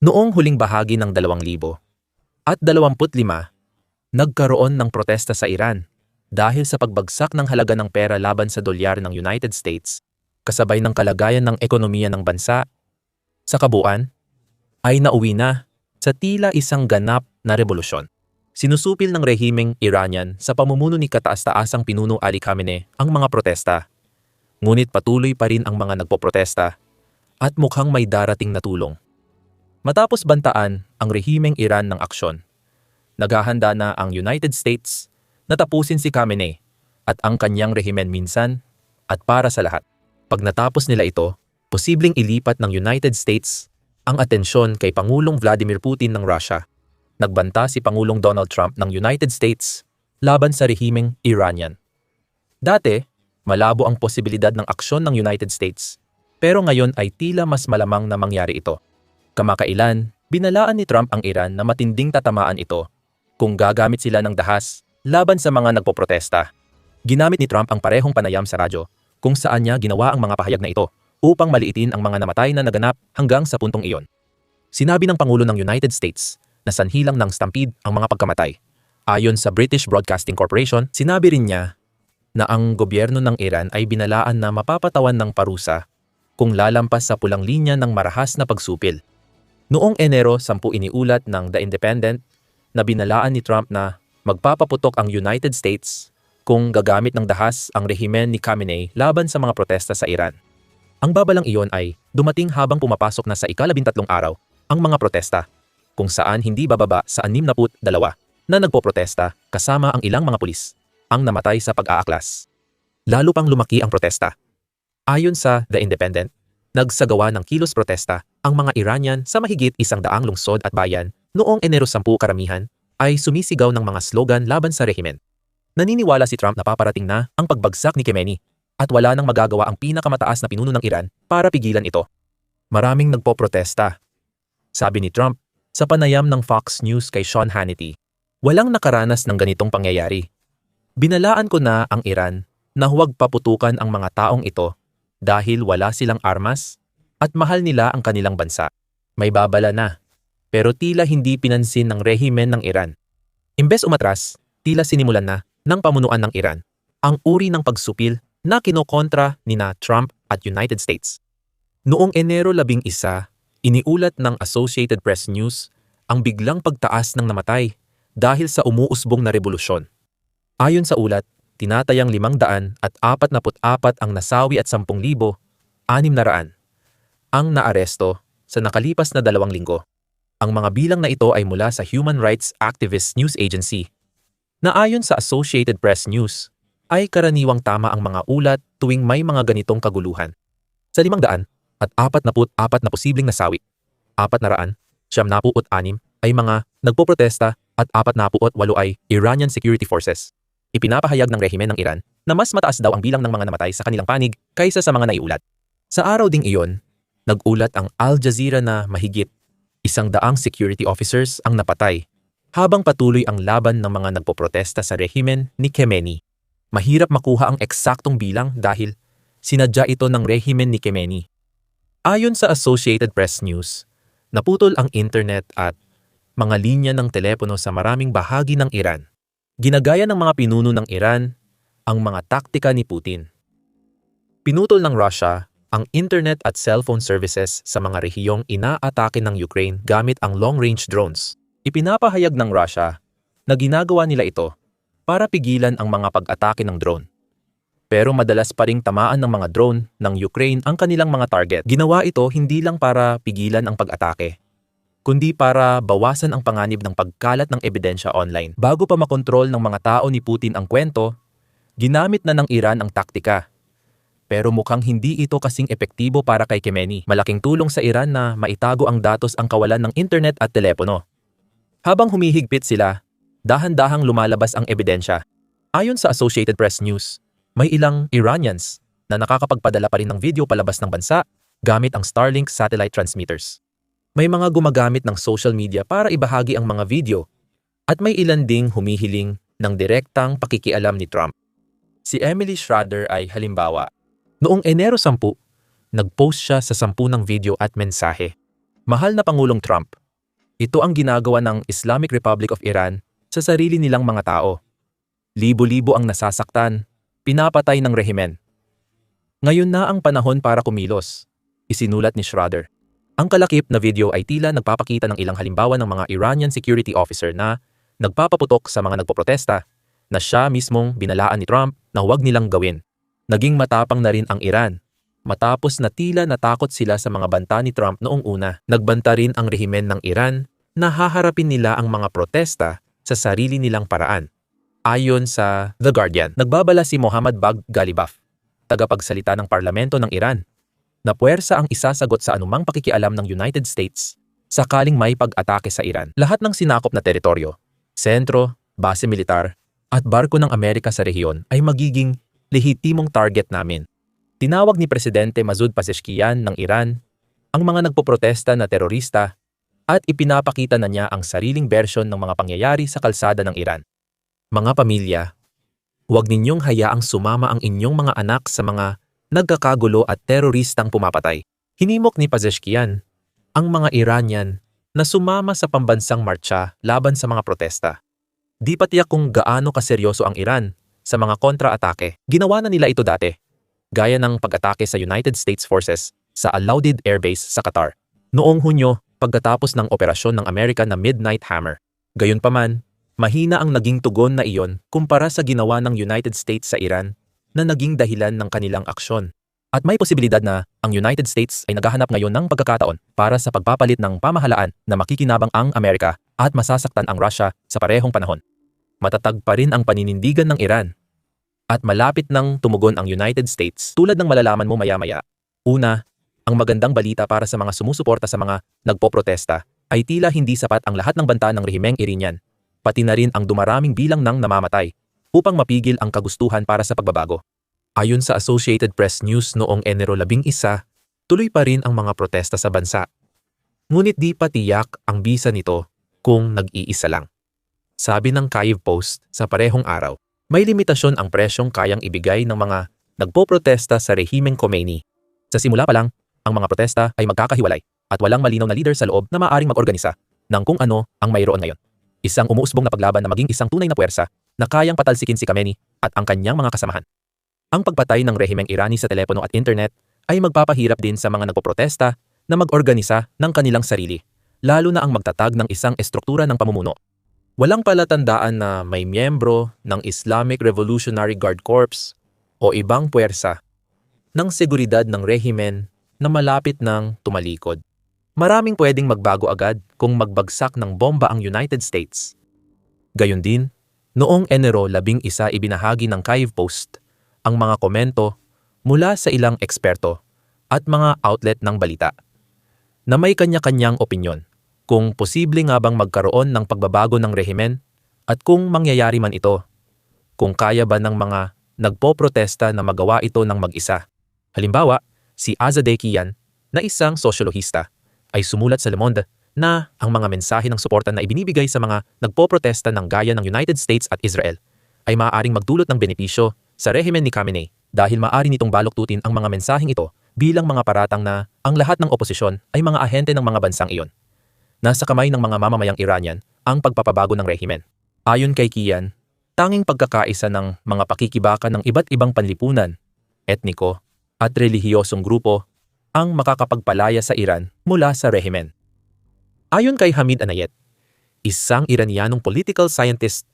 Noong huling bahagi ng 2025, nagkaroon ng protesta sa Iran dahil sa pagbagsak ng halaga ng pera laban sa dolyar ng United States, kasabay ng kalagayan ng ekonomiya ng bansa. Sa kabuuan, ay nauwi na sa tila isang ganap na revolusyon. Sinusupil ng rehimeng Iranian sa pamumuno ni kataas-taasang pinuno Ali Khamenei ang mga protesta. Ngunit patuloy pa rin ang mga nagpoprotesta at mukhang may darating na tulong. Matapos bantaan ang rehimeng Iran ng aksyon, naghahanda na ang United States na tapusin si Khamenei at ang kanyang rehimen minsan at para sa lahat. Pag natapos nila ito, posibleng ilipat ng United States ang atensyon kay Pangulong Vladimir Putin ng Russia. Nagbanta si Pangulong Donald Trump ng United States laban sa rehimeng Iranian. Dati, malabo ang posibilidad ng aksyon ng United States, pero ngayon ay tila mas malamang na mangyari ito. Kamakailan, binalaan ni Trump ang Iran na matinding tatamaan ito kung gagamit sila ng dahas laban sa mga nagpoprotesta. Ginamit ni Trump ang parehong panayam sa radyo kung saan niya ginawa ang mga pahayag na ito upang maliitin ang mga namatay na naganap hanggang sa puntong iyon. Sinabi ng Pangulo ng United States na sanhilang ng stampede ang mga pagkamatay. Ayon sa British Broadcasting Corporation, sinabi rin niya na ang gobyerno ng Iran ay binalaan na mapapatawan ng parusa kung lalampas sa pulang linya ng marahas na pagsupil. Noong Enero 10 iniulat ng The Independent na binalaan ni Trump na magpapaputok ang United States kung gagamit ng dahas ang rehimen ni Khamenei laban sa mga protesta sa Iran. Ang babalang iyon ay dumating habang pumapasok na sa ika-13 araw ang mga protesta, kung saan hindi bababa sa 62 na nagpoprotesta kasama ang ilang mga pulis ang namatay sa pag-aaklas. Lalo pang lumaki ang protesta. Ayon sa The Independent, nagsagawa ng kilos protesta ang mga Iranian sa mahigit 100 lungsod at bayan noong Enero 10. Karamihan ay sumisigaw ng mga slogan laban sa rehimen. Naniniwala si Trump na paparating na ang pagbagsak ni Khamenei at wala nang magagawa ang pinakamataas na pinuno ng Iran para pigilan ito. Maraming nagpoprotesta, sabi ni Trump sa panayam ng Fox News kay Sean Hannity. Walang nakaranas ng ganitong pangyayari. Binalaan ko na ang Iran na huwag paputukan ang mga taong ito dahil wala silang armas at mahal nila ang kanilang bansa. May babala na, pero tila hindi pinansin ng rehimen ng Iran. Imbes umatras, tila sinimulan na ng pamunuan ng Iran ang uri ng pagsupil na kinokontra nina Trump at United States. Noong Enero 11, iniulat ng Associated Press News ang biglang pagtaas ng namatay dahil sa umuusbong na revolusyon. Ayon sa ulat, tinatayang 544 ang nasawi at 10,600 ang naaresto sa nakalipas na 2 linggo. Ang mga bilang na ito ay mula sa Human Rights Activist News Agency, na ayon sa Associated Press News, ay karaniwang tama ang mga ulat tuwing may mga ganitong kaguluhan. Sa 544 na posibleng nasawi, 476 ay mga nagpoprotesta at 48 ay Iranian Security Forces. Ipinapahayag ng rehimen ng Iran na mas mataas daw ang bilang ng mga namatay sa kanilang panig kaysa sa mga naiulat. Sa araw ding iyon, nag-ulat ang Al Jazeera na mahigit 100 security officers ang napatay habang patuloy ang laban ng mga nagpoprotesta sa rehimen ni Khamenei. Mahirap makuha ang eksaktong bilang dahil sinadya ito ng rehimen ni Khamenei. Ayon sa Associated Press News, naputol ang internet at mga linya ng telepono sa maraming bahagi ng Iran. Ginagaya ng mga pinuno ng Iran ang mga taktika ni Putin. Pinutol ng Russia ang internet at cellphone services sa mga rehiyong inaatake ng Ukraine gamit ang long-range drones. Ipinapahayag ng Russia na ginagawa nila ito para pigilan ang mga pag-atake ng drone. Pero madalas pa ring tamaan ng mga drone ng Ukraine ang kanilang mga target. Ginawa ito hindi lang para pigilan ang pag-atake, kundi para bawasan ang panganib ng pagkalat ng ebidensya online. Bago pa makontrol ng mga tao ni Putin ang kwento, ginamit na ng Iran ang taktika. Pero mukhang hindi ito kasing epektibo para kay Khamenei. Malaking tulong sa Iran na maitago ang datos ang kawalan ng internet at telepono. Habang humihigpit sila, dahan-dahang lumalabas ang ebidensya. Ayon sa Associated Press News, may ilang Iranians na nakakapagpadala pa rin ng video palabas ng bansa gamit ang Starlink satellite transmitters. May mga gumagamit ng social media para ibahagi ang mga video at may ilan ding humihiling ng direktang pakikialam ni Trump. Si Emily Schrader ay halimbawa. Noong Enero 10, nag-post siya sa 10 ng video at mensahe. Mahal na Pangulong Trump, ito ang ginagawa ng Islamic Republic of Iran sa sarili nilang mga tao. Libo-libo ang nasasaktan, pinapatay ng rehimen. Ngayon na ang panahon para kumilos, isinulat ni Schroeder. Ang kalakip na video ay tila nagpapakita ng ilang halimbawa ng mga Iranian security officer na nagpapaputok sa mga nagpoprotesta na siya mismong binalaan ni Trump na huwag nilang gawin. Naging matapang na rin ang Iran. Matapos na tila natakot sila sa mga banta ni Trump noong una, nagbanta rin ang rehimen ng Iran na haharapin nila ang mga protesta sa sarili nilang paraan. Ayon sa The Guardian, nagbabala si Mohammad Bagh Ghalibaf, tagapagsalita ng parlamento ng Iran, na puwersa ang isasagot sa anumang pakikialam ng United States sakaling may pag-atake sa Iran. Lahat ng sinakop na teritoryo, sentro, base militar, at barko ng Amerika sa rehiyon ay magiging lehitimong target namin. Tinawag ni Presidente Masoud Pezeshkian ng Iran ang mga nagpoprotesta na terorista at ipinapakita na niya ang sariling bersyon ng mga pangyayari sa kalsada ng Iran. Mga pamilya, huwag ninyong hayaang sumama ang inyong mga anak sa mga nagkakagulo at teroristang pumapatay. Hinimok ni Pezeshkian ang mga Iranian na sumama sa pambansang marcha laban sa mga protesta. Di pa tiyak kung gaano kaseryoso ang Iran sa mga kontra-atake. Ginawa na nila ito dati, gaya ng pag-atake sa United States Forces sa Al-Udeid Air Base sa Qatar noong Hunyo pagkatapos ng operasyon ng Amerika na Midnight Hammer. Gayunpaman, mahina ang naging tugon na iyon kumpara sa ginawa ng United States sa Iran na naging dahilan ng kanilang aksyon. At may posibilidad na ang United States ay naghahanap ngayon ng pagkakataon para sa pagpapalit ng pamahalaan na makikinabang ang Amerika at masasaktan ang Russia sa parehong panahon. Matatag pa rin ang paninindigan ng Iran at malapit nang tumugon ang United States tulad ng malalaman mo maya-maya. Una, ang magandang balita para sa mga sumusuporta sa mga nagpoprotesta ay tila hindi sapat ang lahat ng banta ng rehimeng Iranian, pati na rin ang dumaraming bilang ng namamatay upang mapigil ang kagustuhan para sa pagbabago. Ayon sa Associated Press News noong Enero 11, tuloy pa rin ang mga protesta sa bansa. Ngunit di pa tiyak ang bisa nito kung nag-iisa lang. Sabi ng Kyiv Post sa parehong araw, may limitasyon ang presyong kayang ibigay ng mga nagpoprotesta sa rehimeng Khomeini. Sa simula pa lang, ang mga protesta ay magkakahiwalay at walang malinaw na leader sa loob na maaaring mag-organisa ng kung ano ang mayroon ngayon. Isang umuusbong na paglaban na maging isang tunay na puwersa na kayang patalsikin si Khamenei at ang kanyang mga kasamahan. Ang pagpatay ng rehimeng Irani sa telepono at internet ay magpapahirap din sa mga nagpoprotesta na mag-organisa ng kanilang sarili, lalo na ang magtatag ng isang estruktura ng pamumuno. Walang palatandaan na may miyembro ng Islamic Revolutionary Guard Corps o ibang puwersa ng seguridad ng rehimen na malapit ng tumalikod. Maraming pwedeng magbago agad kung magbagsak ng bomba ang United States. Gayon din, noong Enero 11 ibinahagi ng Kyiv Post ang mga komento mula sa ilang eksperto at mga outlet ng balita na may kanya-kanyang opinyon kung posible nga bang magkaroon ng pagbabago ng rehimen at kung mangyayari man ito, kung kaya ba ng mga nagpoprotesta na magawa ito ng mag-isa. Halimbawa, si Azadekian na isang sosyolohista ay sumulat sa Le Monde na ang mga mensahe ng suporta na ibinibigay sa mga nagpoprotesta ng gaya ng United States at Israel ay maaaring magdulot ng benepisyo sa rehimen ni Khamenei dahil maaari nitong baluktutin ang mga mensaheng ito bilang mga paratang na ang lahat ng oposisyon ay mga ahente ng mga bansang iyon. Nasa kamay ng mga mamamayang Iranian ang pagpapabago ng rehimen. Ayon kay Kian, tanging pagkakaisa ng mga pakikibaka ng iba't ibang panlipunan, etniko at relihiyosong grupo ang makakapagpalaya sa Iran mula sa rehimen. Ayon kay Hamid Anayet, isang Iranianong political scientist,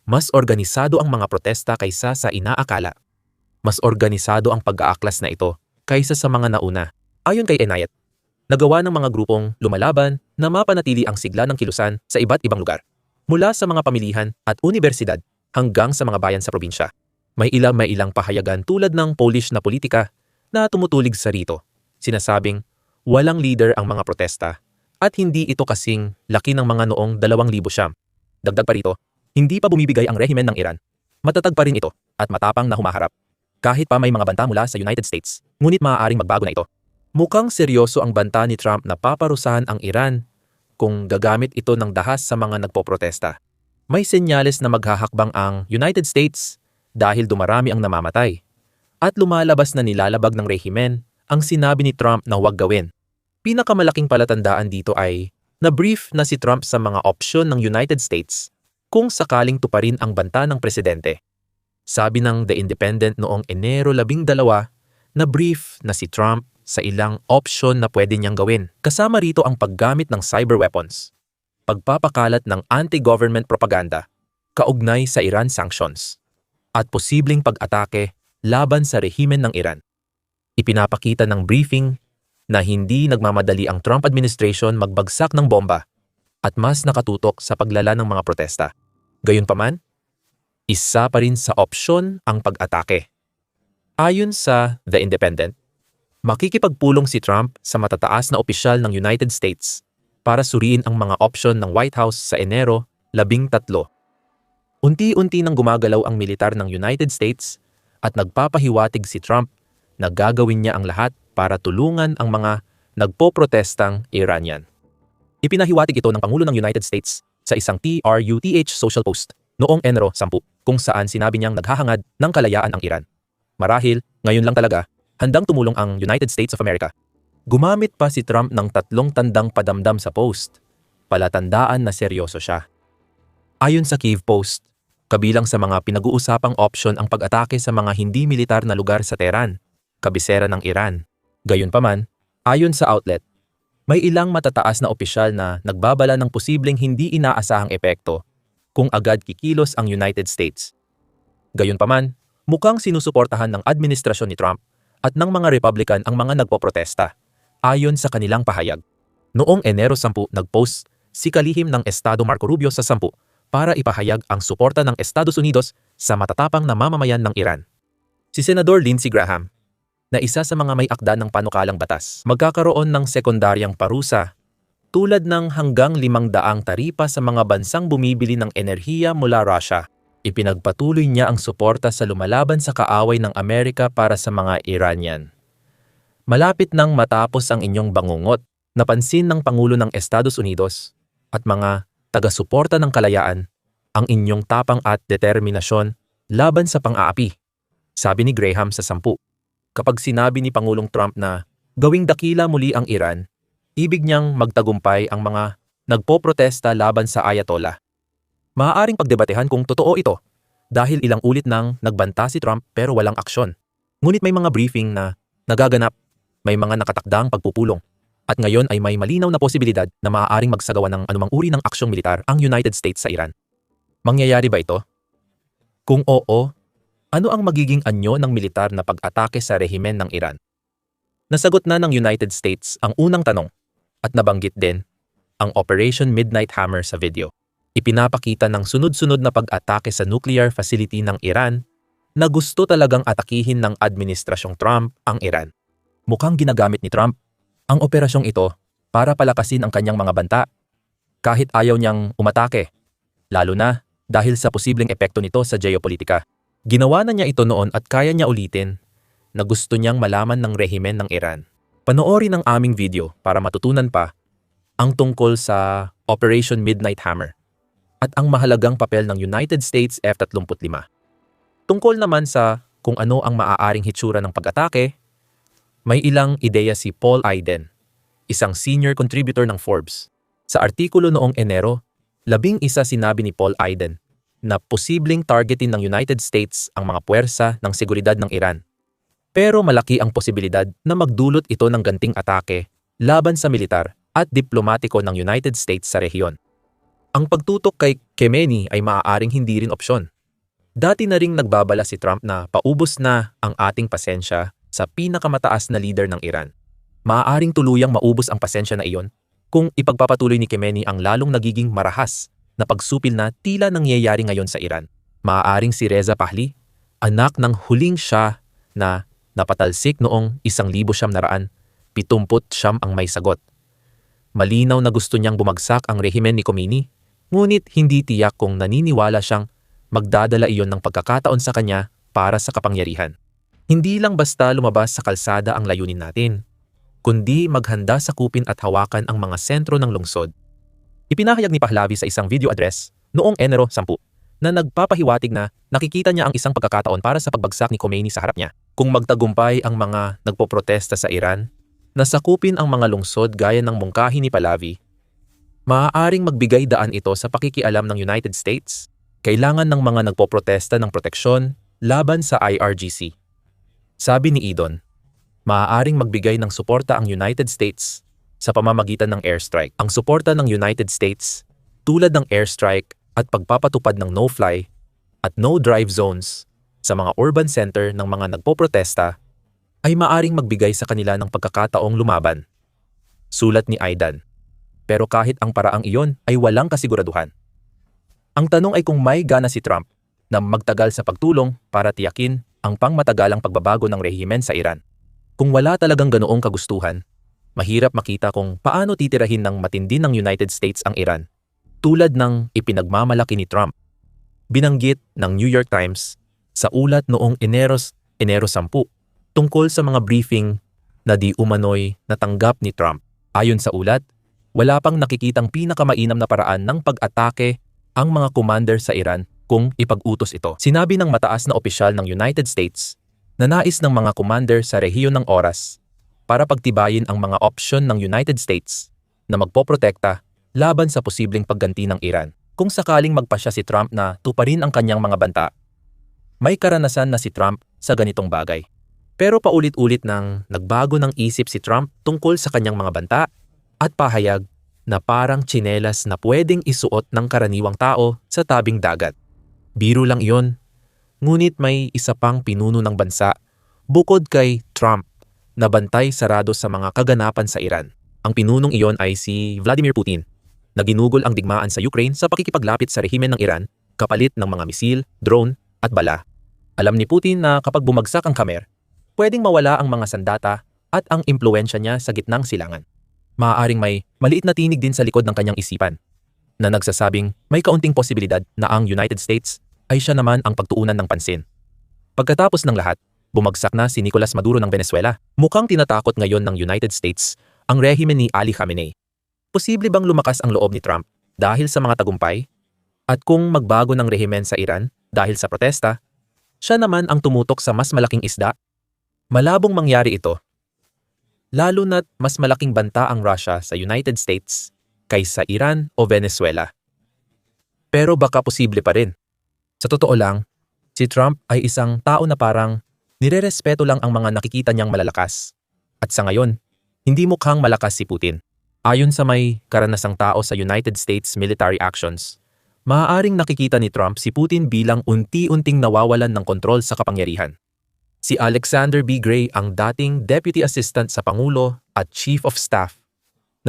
mas organisado ang mga protesta kaysa sa inaakala. Mas organisado ang pag-aaklas na ito kaysa sa mga nauna. Ayon kay Anayet, nagawa ng mga grupong lumalaban na mapanatili ang sigla ng kilusan sa iba't ibang lugar, mula sa mga pamilihan at unibersidad hanggang sa mga bayan sa probinsya. May ilang pahayagan tulad ng Polish na politika na tumutulig sa rito. Sinasabing walang leader ang mga protesta at hindi ito kasing laki ng mga noong 2009. Dagdag pa rito, hindi pa bumibigay ang rehimen ng Iran. Matatag pa rin ito at matapang na humaharap. Kahit pa may mga banta mula sa United States, ngunit maaaring magbago na ito. Mukhang seryoso ang banta ni Trump na paparusahan ang Iran kung gagamit ito ng dahas sa mga nagpoprotesta. May senyales na maghahakbang ang United States dahil dumarami ang namamatay at lumalabas na nilalabag ng rehimen ang sinabi ni Trump na huwag gawin. Pinakamalaking palatandaan dito ay na-brief na si Trump sa mga opsyon ng United States kung sakaling tuparin ang banta ng presidente. Sabi ng The Independent noong Enero 12, na-brief na si Trump sa ilang opsyon na pwede niyang gawin. Kasama rito ang paggamit ng cyber weapons, pagpapakalat ng anti-government propaganda, kaugnay sa Iran sanctions, at posibleng pag-atake laban sa rehimen ng Iran. Ipinapakita ng briefing na hindi nagmamadali ang Trump administration magbagsak ng bomba at mas nakatutok sa paglala ng mga protesta. Gayunpaman, isa pa rin sa opsyon ang pag-atake. Ayon sa The Independent, makikipagpulong si Trump sa matataas na opisyal ng United States para suriin ang mga opsyon ng White House sa Enero 13. Unti-unti nang gumagalaw ang militar ng United States at nagpapahiwatig si Trump na gagawin niya ang lahat para tulungan ang mga nagpoprotestang Iranian. Ipinahiwatig ito ng Pangulo ng United States sa isang TRUTH social post noong Enero 10 kung saan sinabi niyang naghahangad ng kalayaan ang Iran. Marahil, ngayon lang talaga, handang tumulong ang United States of America. Gumamit pa si Trump ng 3 tandang padamdam sa post, palatandaan na seryoso siya. Ayon sa Kyiv Post, kabilang sa mga pinag-uusapang opsyon ang pag-atake sa mga hindi militar na lugar sa Tehran, kabisera ng Iran. Gayunpaman, ayon sa outlet, may ilang matataas na opisyal na nagbabala ng posibleng hindi inaasahang epekto kung agad kikilos ang United States. Gayunpaman, mukhang sinusuportahan ng administrasyon ni Trump at ng mga Republican ang mga nagpoprotesta, ayon sa kanilang pahayag. Noong Enero 10, nagpost si kalihim ng Estado Marco Rubio sa 10 para ipahayag ang suporta ng Estados Unidos sa matatapang na mamamayan ng Iran. Si Senador Lindsey Graham, na isa sa mga may akda ng panukalang batas, magkakaroon ng sekundaryang parusa tulad ng hanggang 500 taripa sa mga bansang bumibili ng enerhiya mula Russia. Ipinagpatuloy niya ang suporta sa lumalaban sa kaaway ng Amerika para sa mga Iranian. Malapit nang matapos ang inyong bangungot, napansin ng Pangulo ng Estados Unidos at mga taga-suporta ng kalayaan ang inyong tapang at determinasyon laban sa pang-aapi, sabi ni Graham sa 10. Kapag sinabi ni Pangulong Trump na gawing dakila muli ang Iran, ibig niyang magtagumpay ang mga nagpoprotesta laban sa Ayatollah. Maaaring pagdebatehan kung totoo ito dahil ilang ulit nang nagbanta si Trump pero walang aksyon. Ngunit may mga briefing na nagaganap, may mga nakatakdang pagpupulong, at ngayon ay may malinaw na posibilidad na maaaring magsagawa ng anumang uri ng aksyong militar ang United States sa Iran. Mangyayari ba ito? Kung oo, ano ang magiging anyo ng militar na pag-atake sa rehimen ng Iran? Nasagot na ng United States ang unang tanong at nabanggit din ang Operation Midnight Hammer sa video. Ipinapakita ng sunod-sunod na pag-atake sa nuclear facility ng Iran na gusto talagang atakihin ng Administrasyong Trump ang Iran. Mukhang ginagamit ni Trump ang operasyong ito para palakasin ang kanyang mga banta kahit ayaw niyang umatake, lalo na dahil sa posibleng epekto nito sa geopolitika. Ginawa na niya ito noon at kaya niya ulitin na gusto niyang malaman ng rehimen ng Iran. Panoorin ang aming video para matutunan pa ang tungkol sa Operation Midnight Hammer at ang mahalagang papel ng United States F-35. Tungkol naman sa kung ano ang maaaring hitsura ng pag-atake, may ilang ideya si Paul Iden, isang senior contributor ng Forbes. Sa artikulo noong Enero, 11 sinabi ni Paul Iden na posibleng targetin ng United States ang mga puwersa ng seguridad ng Iran. Pero malaki ang posibilidad na magdulot ito ng ganting atake laban sa militar at diplomatiko ng United States sa rehiyon. Ang pagtutok kay Khamenei ay maaaring hindi rin opsyon. Dati na ring nagbabala si Trump na paubos na ang ating pasensya sa pinakamataas na leader ng Iran. Maaaring tuluyang maubos ang pasensya na iyon kung ipagpapatuloy ni Khamenei ang lalong nagiging marahas na pagsupil na tila nangyayari ngayon sa Iran. Maaaring si Reza Pahlavi, anak ng huling Shah na napatalsik noong 1979 ang may sagot. Malinaw na gusto niyang bumagsak ang rehimen ni Khomeini, ngunit hindi tiyak kung naniniwala siyang magdadala iyon ng pagkakataon sa kanya para sa kapangyarihan. Hindi lang basta lumabas sa kalsada ang layunin natin, kundi maghanda sa kupin at hawakan ang mga sentro ng lungsod. Ipinahayag ni Pahlavi sa isang video address noong Enero 10 na nagpapahiwatig na nakikita niya ang isang pagkakataon para sa pagbagsak ni Khomeini sa harap niya. Kung magtagumpay ang mga nagpoprotesta sa Iran, na sakupin ang mga lungsod gaya ng mungkahi ni Pahlavi, maaaring magbigay daan ito sa pakikialam ng United States. Kailangan ng mga nagpoprotesta ng proteksyon laban sa IRGC. Sabi ni Idon, maaaring magbigay ng suporta ang United States sa pamamagitan ng airstrike. Ang suporta ng United States, tulad ng airstrike at pagpapatupad ng no-fly at no-drive zones sa mga urban center ng mga nagpoprotesta, ay maaaring magbigay sa kanila ng pagkakataong lumaban. Sulat ni Aidan. Pero kahit ang paraang iyon ay walang kasiguraduhan. Ang tanong ay kung may gana si Trump na magtagal sa pagtulong para tiyakin ang pangmatagalang pagbabago ng rehimen sa Iran. Kung wala talagang ganoong kagustuhan, mahirap makita kung paano titirahin ng matindi ng United States ang Iran, tulad ng ipinagmamalaki ni Trump. Binanggit ng New York Times sa ulat noong Enero 10 tungkol sa mga briefing na di umano'y natanggap ni Trump. Ayon sa ulat, wala pang nakikitang pinakamainam na paraan ng pag-atake ang mga commander sa Iran kung ipag-utos ito. Sinabi ng mataas na opisyal ng United States na nais ng mga commander sa rehiyon ng oras para pagtibayin ang mga opsyon ng United States na magpoprotekta laban sa posibleng pagganti ng Iran. Kung sakaling magpasya si Trump na tuparin ang kanyang mga banta, may karanasan na si Trump sa ganitong bagay. Pero paulit-ulit nang nagbago ng isip si Trump tungkol sa kanyang mga banta at pahayag na parang tsinelas na pwedeng isuot ng karaniwang tao sa tabing dagat. Biro lang iyon, ngunit may isa pang pinuno ng bansa bukod kay Trump na bantay sarado sa mga kaganapan sa Iran. Ang pinunong iyon ay si Vladimir Putin, na ginugol ang digmaan sa Ukraine sa pakikipaglapit sa rehimen ng Iran kapalit ng mga misil, drone at bala. Alam ni Putin na kapag bumagsak ang Khmer, pwedeng mawala ang mga sandata at ang impluensya niya sa gitnang silangan. Maaaring may maliit na tinig din sa likod ng kanyang isipan na nagsasabing may kaunting posibilidad na ang United States ay siya naman ang pagtuunan ng pansin. Pagkatapos ng lahat, bumagsak na si Nicolas Maduro ng Venezuela. Mukhang tinatakot ngayon ng United States ang rehimen ni Ali Khamenei. Posible bang lumakas ang loob ni Trump dahil sa mga tagumpay? At kung magbago ng rehimen sa Iran dahil sa protesta, siya naman ang tumutok sa mas malaking isda? Malabong mangyari ito, lalo na't mas malaking banta ang Russia sa United States kaysa Iran o Venezuela. Pero baka posible pa rin. Sa totoo lang, si Trump ay isang tao na parang nirerespeto lang ang mga nakikita niyang malalakas. At sa ngayon, hindi mukhang malakas si Putin. Ayon sa may karanasang tao sa United States military actions, maaaring nakikita ni Trump si Putin bilang unti-unting nawawalan ng kontrol sa kapangyarihan. Si Alexander B. Gray ang dating Deputy Assistant sa Pangulo at Chief of Staff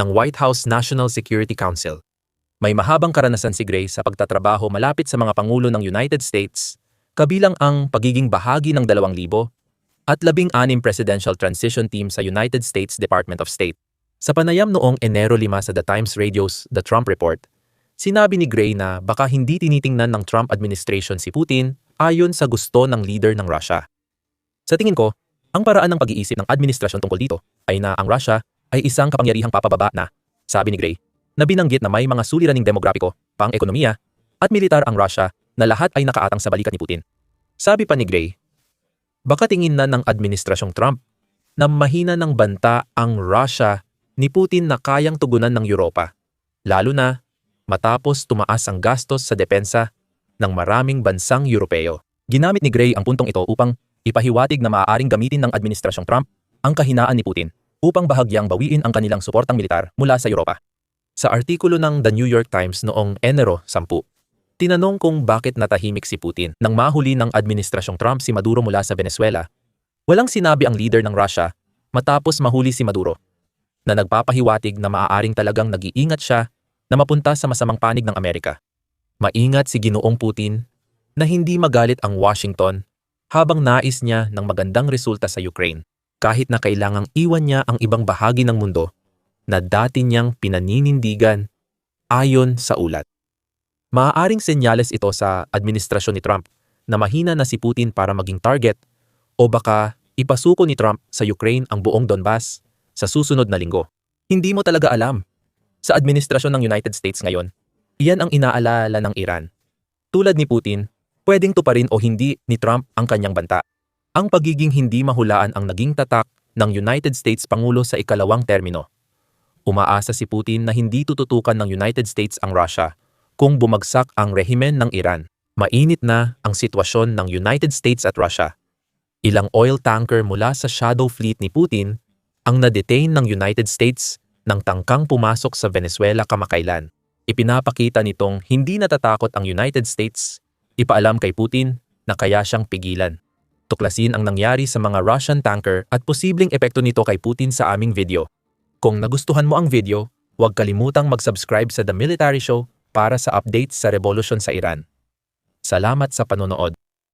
ng White House National Security Council. May mahabang karanasan si Gray sa pagtatrabaho malapit sa mga Pangulo ng United States, kabilang ang pagiging bahagi ng 2,000 at 16 Presidential Transition Team sa United States Department of State. Sa panayam noong Enero 5 sa The Times Radio's The Trump Report, sinabi ni Gray na baka hindi tinitingnan ng Trump administration si Putin ayon sa gusto ng leader ng Russia. Sa tingin ko, ang paraan ng pag-iisip ng administrasyon tungkol dito ay na ang Russia ay isang kapangyarihang papababa na, sabi ni Gray, na binanggit na may mga suliraning demograpiko, pang-ekonomiya, at militar ang Russia na lahat ay nakaatang sa balikat ni Putin. Sabi pa ni Gray, baka tingin na ng administrasyong Trump na mahina ng banta ang Russia ni Putin na kayang tugunan ng Europa, lalo na matapos tumaas ang gastos sa depensa ng maraming bansang Europeo. Ginamit ni Gray ang puntong ito upang ipahiwatig na maaaring gamitin ng administrasyong Trump ang kahinaan ni Putin upang bahagyang bawiin ang kanilang suportang militar mula sa Europa. Sa artikulo ng The New York Times noong Enero 10, tinanong kung bakit natahimik si Putin nang mahuli ng administrasyong Trump si Maduro mula sa Venezuela. Walang sinabi ang leader ng Russia matapos mahuli si Maduro, na nagpapahiwatig na maaaring talagang nag-iingat siya na mapunta sa masamang panig ng Amerika. Maingat si Ginoong Putin na hindi magalit ang Washington habang nais niya ng magandang resulta sa Ukraine, kahit na kailangang iwan niya ang ibang bahagi ng mundo na dati niyang pinaninindigan ayon sa ulat. Maaaring senyales ito sa administrasyon ni Trump na mahina na si Putin para maging target, o baka ipasuko ni Trump sa Ukraine ang buong Donbas sa susunod na linggo. Hindi mo talaga alam. Sa administrasyon ng United States ngayon, iyan ang inaalala ng Iran. Tulad ni Putin, pwedeng tuparin o hindi ni Trump ang kanyang banta. Ang pagiging hindi mahulaan ang naging tatak ng United States Pangulo sa ikalawang termino. Umaasa si Putin na hindi tututukan ng United States ang Russia kung bumagsak ang rehimen ng Iran. Mainit na ang sitwasyon ng United States at Russia. Ilang oil tanker mula sa shadow fleet ni Putin ang na-detain ng United States nang tangkang pumasok sa Venezuela kamakailan. Ipinapakita nitong hindi natatakot ang United States, ipaalam kay Putin na kaya siyang pigilan. Tuklasin ang nangyari sa mga Russian tanker at posibleng epekto nito kay Putin sa aming video. Kung nagustuhan mo ang video, huwag kalimutang mag-subscribe sa The Military Show para sa updates sa revolusyon sa Iran. Salamat sa panonood.